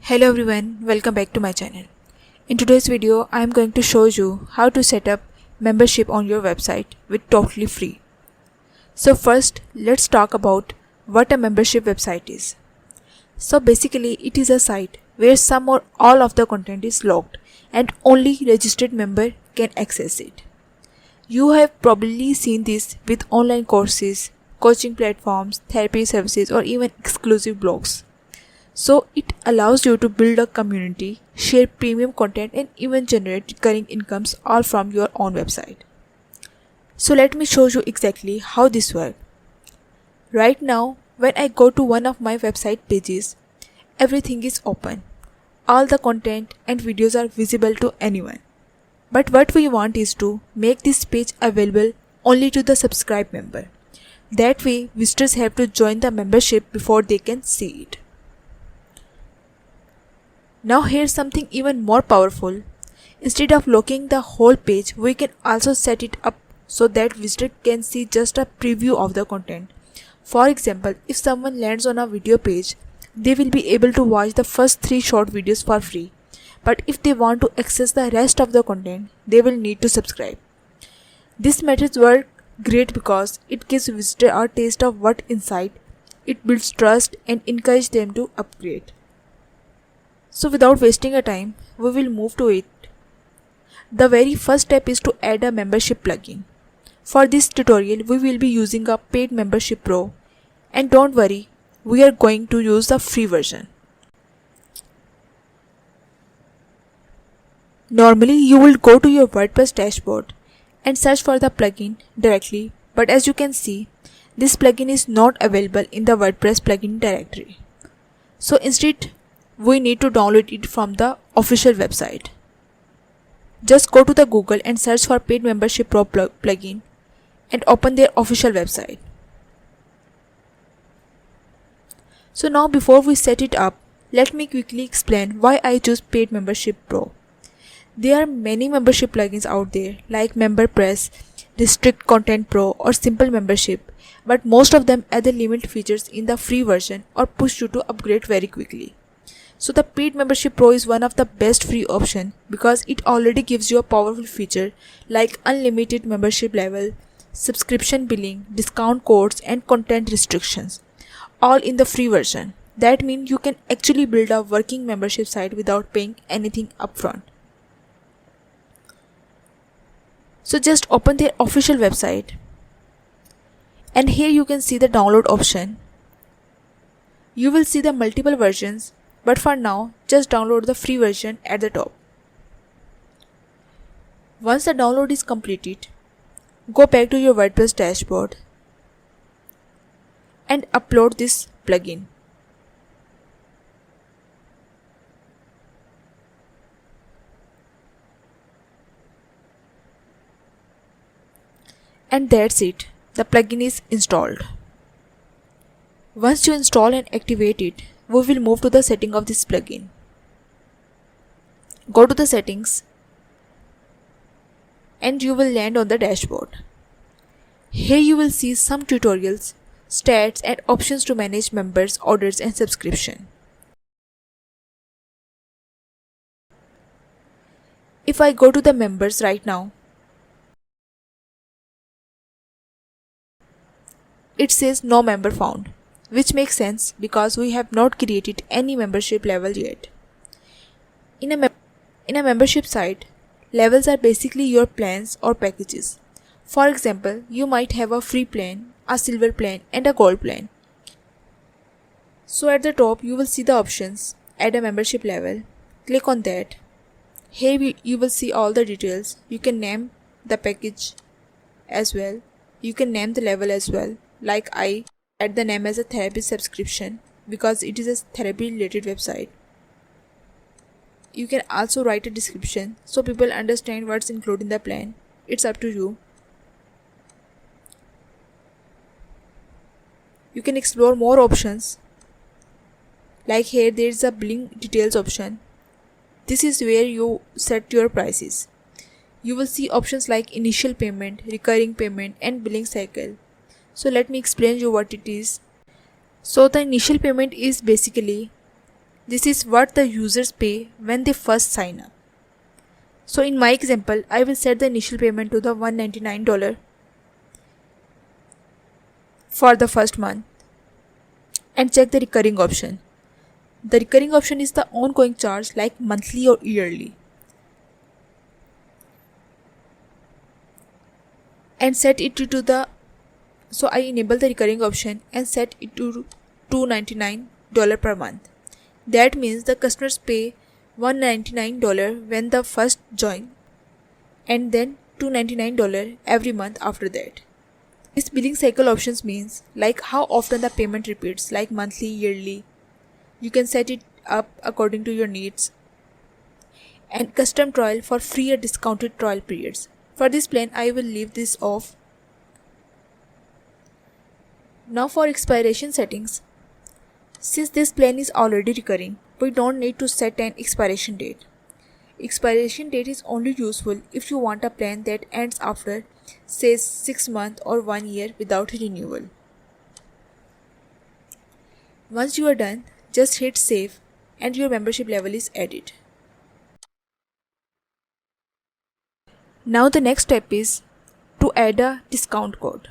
Hello everyone, welcome back to my channel. In today's video, I am going to show you how to set up membership on your website with totally free. So first, let's talk about what a membership website is. So basically, it is a site where some or all of the content is locked and only registered member can access it. You have probably seen this with online courses, coaching platforms, therapy services, or even exclusive blogs. So it allows you to build a community, share premium content, and even generate recurring incomes all from your own website. So let me show you exactly how this works. Right now, when I go to one of my website pages, everything is open. All the content and videos are visible to anyone. But what we want is to make this page available only to the subscribed member. That way, visitors have to join the membership before they can see it. Now here's something even more powerful. Instead of locking the whole page, we can also set it up so that visitor can see just a preview of the content. For example, if someone lands on a video page, they will be able to watch the first 3 short videos for free. But if they want to access the rest of the content, they will need to subscribe. This methods work great because it gives visitor a taste of what's inside, it builds trust and encourages them to upgrade. So without wasting a time, we will move to it. The very first step is to add a membership plugin. For this tutorial, we will be using a paid membership pro, and don't worry, we are going to use the free version. Normally, you will go to your WordPress dashboard and search for the plugin directly, but as you can see, this plugin is not available in the WordPress plugin directory. So instead, we need to download it from the official website. Just go to the Google and search for paid membership pro plugin and open their official website. So now before we set it up, let me quickly explain why I choose paid membership pro. There are many membership plugins out there like MemberPress, Restrict Content Pro or Simple Membership, but most of them either limit features in the free version or push you to upgrade very quickly. So the paid membership pro is one of the best free option because it already gives you a powerful feature like unlimited membership level, subscription billing, discount codes and content restrictions, all in the free version. That means you can actually build a working membership site without paying anything upfront. So just open their official website and here you can see the download option. You will see the multiple versions, but for now, just download the free version at the top. Once the download is completed, go back to your WordPress dashboard and upload this plugin. And that's it, the plugin is installed. Once you install and activate it, we will move to the setting of this plugin. Go to the settings and you will land on the dashboard. Here you will see some tutorials, stats and options to manage members, orders and subscription. If I go to the members right now, it says no member found, which makes sense because we have not created any membership level yet. In a membership site, levels are basically your plans or packages. For example, you might have a free plan, a silver plan and a gold plan. So at the top you will see the options, add a membership level, click on that. Here you will see all the details. You can name the package as well. You can name the level as well. Like I add the name as a therapy subscription because it is a therapy related website. You can also write a description so people understand what's included in the plan. It's up to you. You can explore more options. Like here there is a billing details option. This is where you set your prices. You will see options like initial payment, recurring payment and billing cycle. So let me explain you what it is. So the initial payment is basically This is what the users pay when they first sign up. So in my example, I will set the initial payment to the $199 for the first month and check the recurring option. The recurring option is the ongoing charge like monthly or yearly. And set it to the, so I enable the recurring option and set it to $299 per month. That means the customers pay $199 when the first join and then $299 every month after that. This billing cycle options means like how often the payment repeats, like monthly, yearly. You can set it up according to your needs. And custom trial for free or discounted trial periods. For this plan, I will leave this off. Now for expiration settings. Since this plan is already recurring, we don't need to set an expiration date. Expiration date is only useful if you want a plan that ends after, say, 6 months or 1 year without renewal. Once you are done, just hit save and your membership level is added. Now the next step is to add a discount code.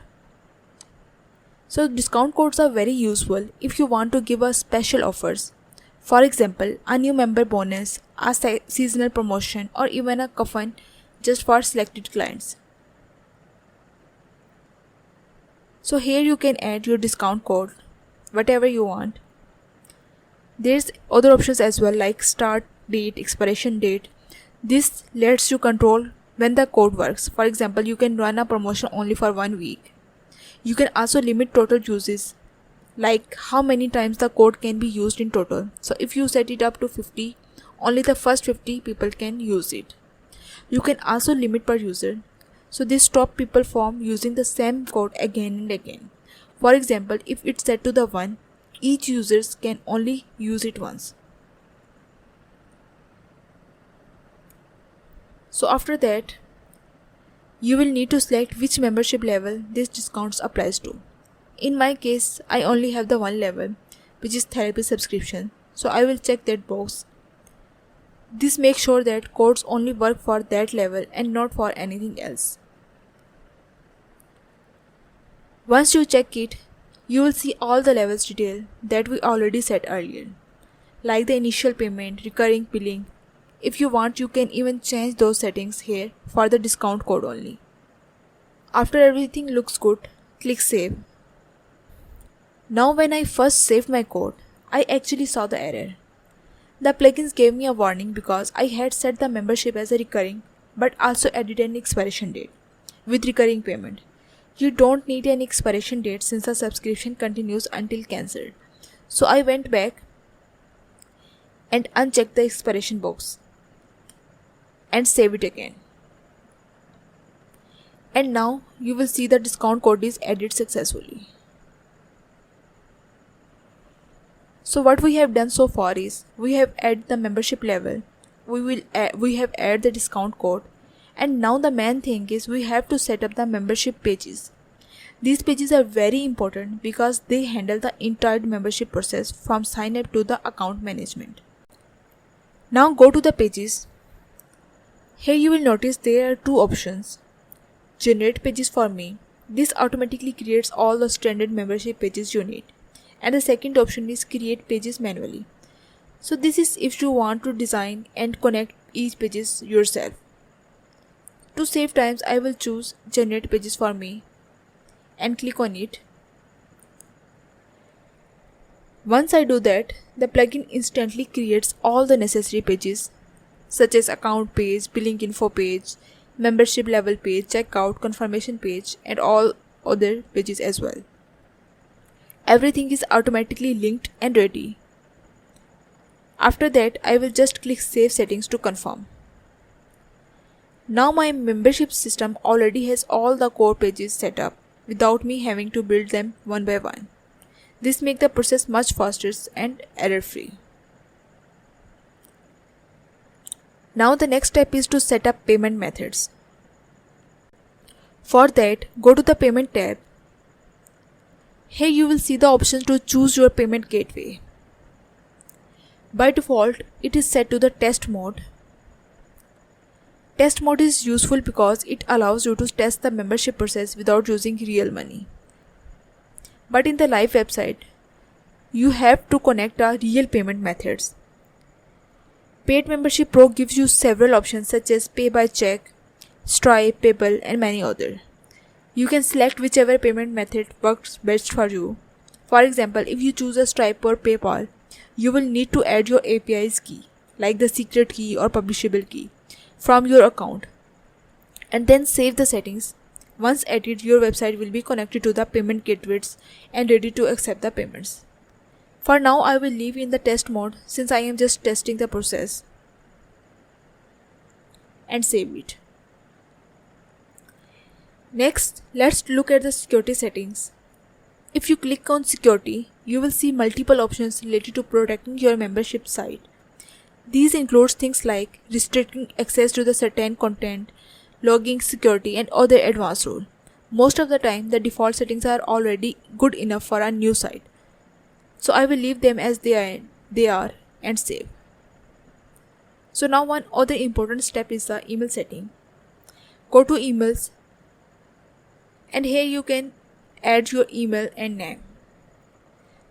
So discount codes are very useful if you want to give us special offers. For example, a new member bonus, a seasonal promotion, or even a coupon just for selected clients. So here you can add your discount code, whatever you want. There's other options as well like start date, expiration date. This lets you control when the code works. For example, you can run a promotion only for 1 week. You can also limit total uses, like how many times the code can be used in total. So if you set it up to 50, only the first 50 people can use it. You can also limit per user. So this stops people from using the same code again and again. For example, if it's set to the 1, each user can only use it once. So after that, you will need to select which membership level this discounts applies to. In my case, I only have the one level, which is therapy subscription, so I will check that box. This makes sure that codes only work for that level and not for anything else. Once you check it, you will see all the levels detail that we already set earlier, like the initial payment, recurring billing. If you want, you can even change those settings here for the discount code only. After everything looks good, click save. Now when I first saved my code, I actually saw the error. The plugins gave me a warning because I had set the membership as a recurring but also added an expiration date with recurring payment. You don't need an expiration date since the subscription continues until cancelled. So I went back and unchecked the expiration box and save it again. And now you will see the discount code is added successfully. So what we have done so far is we have added the membership level, we have added the discount code, and now the main thing is we have to set up the membership pages. These pages are very important because they handle the entire membership process from sign up to the account management. Now go to the pages. Here you will notice there are two options. Generate pages for me. This automatically creates all the standard membership pages you need. And the second option is create pages manually. So this is if you want to design and connect each pages yourself. To save times, I will choose generate pages for me and click on it. Once I do that, the plugin instantly creates all the necessary pages such as account page, billing info page, membership level page, checkout, confirmation page, and all other pages as well. Everything is automatically linked and ready. After that, I will just click Save Settings to confirm. Now my membership system already has all the core pages set up without me having to build them one by one. This makes the process much faster and error-free. Now the next step is to set up payment methods. For that, go to the Payment tab. Here you will see the option to choose your payment gateway. By default, it is set to the test mode. Test mode is useful because it allows you to test the membership process without using real money. But in the live website, you have to connect our real payment methods. Paid Membership Pro gives you several options such as pay by check, Stripe, PayPal, and many others. You can select whichever payment method works best for you. For example, if you choose a Stripe or PayPal, you will need to add your API's key, like the secret key or publishable key, from your account, and then save the settings. Once added, your website will be connected to the payment gateways and ready to accept the payments. For now, I will leave in the test mode since I am just testing the process, and save it. Next, let's look at the security settings. If you click on security, you will see multiple options related to protecting your membership site. These include things like restricting access to the certain content, logging security, and other advanced rules. Most of the time, the default settings are already good enough for a new site. So I will leave them as they are and save. So now one other important step is the email setting. Go to emails, and here you can add your email and name.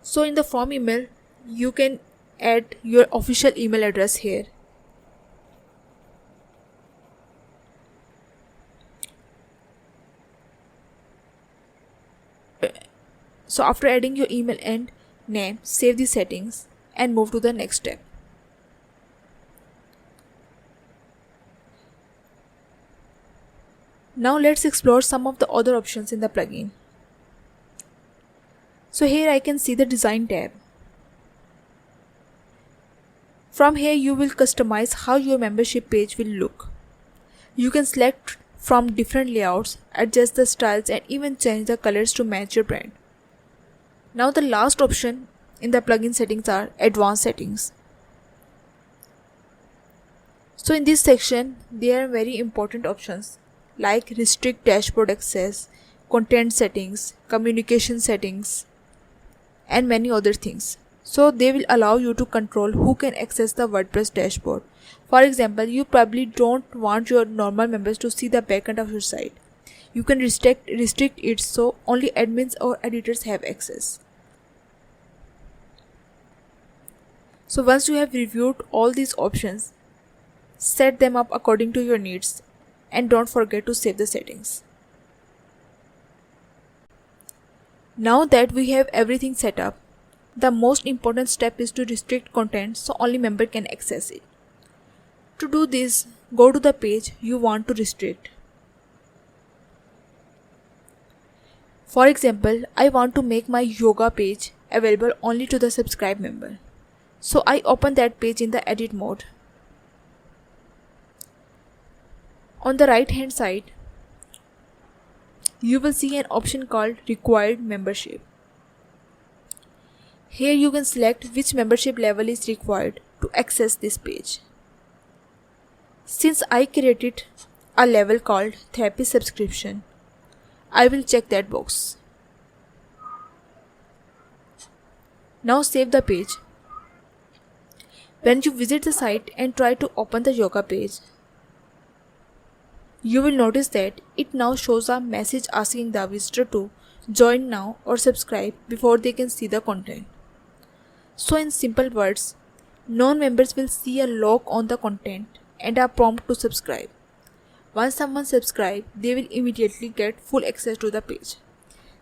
So in the from email, you can add your official email address here. So after adding your email and name, save the settings and move to the next step. Now let's explore some of the other options in the plugin. So here I can see the design tab. From here you will customize how your membership page will look. You can select from different layouts, adjust the styles, and even change the colors to match your brand. Now the last option in the plugin settings are advanced settings. So in this section there are very important options like restrict dashboard access, content settings, communication settings, and many other things. So they will allow you to control who can access the WordPress dashboard. For example, you probably don't want your normal members to see the backend of your site. You can restrict it so only admins or editors have access. So once you have reviewed all these options, set them up according to your needs and don't forget to save the settings. Now that we have everything set up, the most important step is to restrict content so only member can access it. To do this, go to the page you want to restrict. For example, I want to make my yoga page available only to the subscribed member. So I open that page in the edit mode. On the right hand side, you will see an option called Required Membership. Here you can select which membership level is required to access this page. Since I created a level called Therapy Subscription, I will check that box. Now save the page. When you visit the site and try to open the yoga page, you will notice that it now shows a message asking the visitor to join now or subscribe before they can see the content. So in simple words, non-members will see a lock on the content and a prompt to subscribe. Once someone subscribes, they will immediately get full access to the page.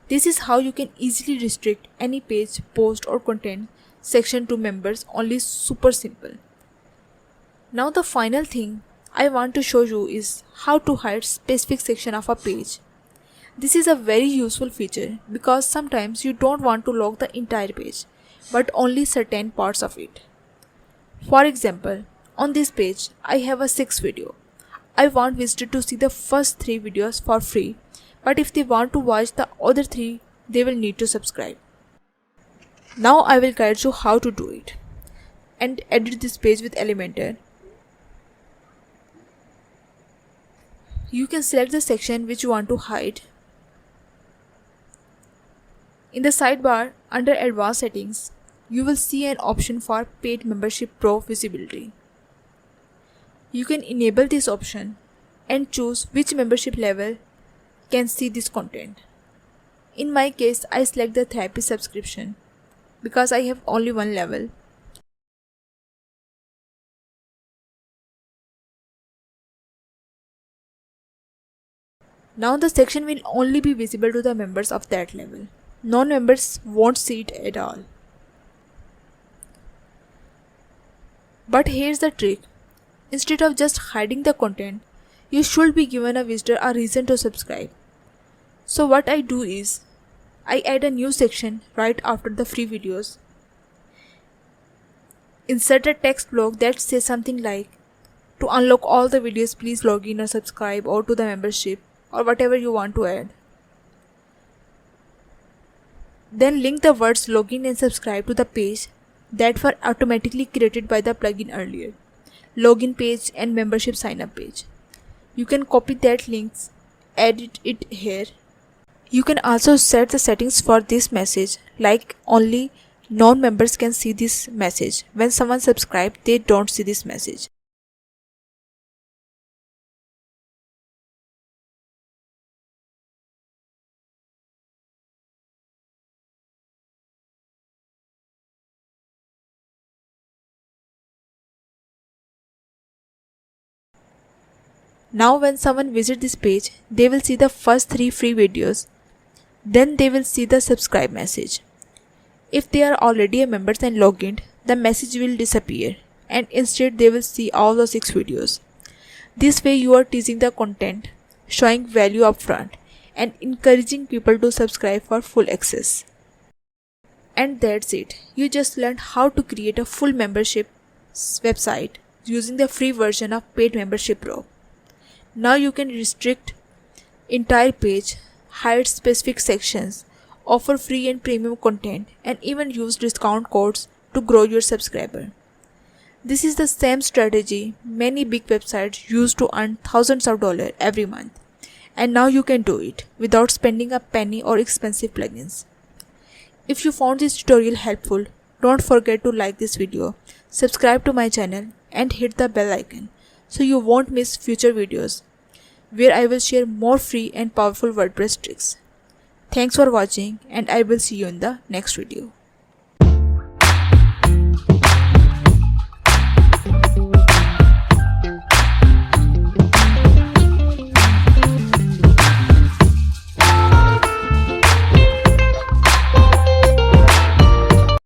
This is how you can easily restrict any page, post or content section to members, only super simple. Now the final thing I want to show you is how to hide specific section of a page. This is a very useful feature because sometimes you don't want to lock the entire page, but only certain parts of it. For example, on this page, I have a 6 video. I want visitors to see the first 3 videos for free, but if they want to watch the other 3, they will need to subscribe. Now I will guide you how to do it and edit this page with Elementor. You can select the section which you want to hide. In the sidebar under Advanced Settings, you will see an option for Paid Membership Pro visibility. You can enable this option and choose which membership level can see this content. In my case, I select the therapy subscription because I have only one level. Now the section will only be visible to the members of that level. Non-members won't see it at all. But here's the trick. Instead of just hiding the content, you should be given a visitor a reason to subscribe. So what I do is, I add a new section right after the free videos. Insert a text block that says something like, to unlock all the videos, please log in or subscribe or to the membership, or whatever you want to add. Then link the words login and subscribe to the page that were automatically created by the plugin earlier. Login page and membership sign up page. You can copy that links, edit it here. You can also set the settings for this message, like only non-members can see this message. When someone subscribes, they don't see this message. Now when someone visits this page, they will see the first 3 free videos. Then they will see the subscribe message. If they are already a member and logged in, the message will disappear and instead they will see all the 6 videos. This way you are teasing the content, showing value upfront and encouraging people to subscribe for full access. And that's it. You just learned how to create a full membership website using the free version of Paid Membership Pro. Now you can restrict entire page, hide specific sections, offer free and premium content, and even use discount codes to grow your subscriber. This is the same strategy many big websites use to earn thousands of dollars every month. And now you can do it without spending a penny or expensive plugins. If you found this tutorial helpful, don't forget to like this video, subscribe to my channel and hit the bell icon so you won't miss future videos where I will share more free and powerful WordPress tricks. Thanks for watching and I will see you in the next video.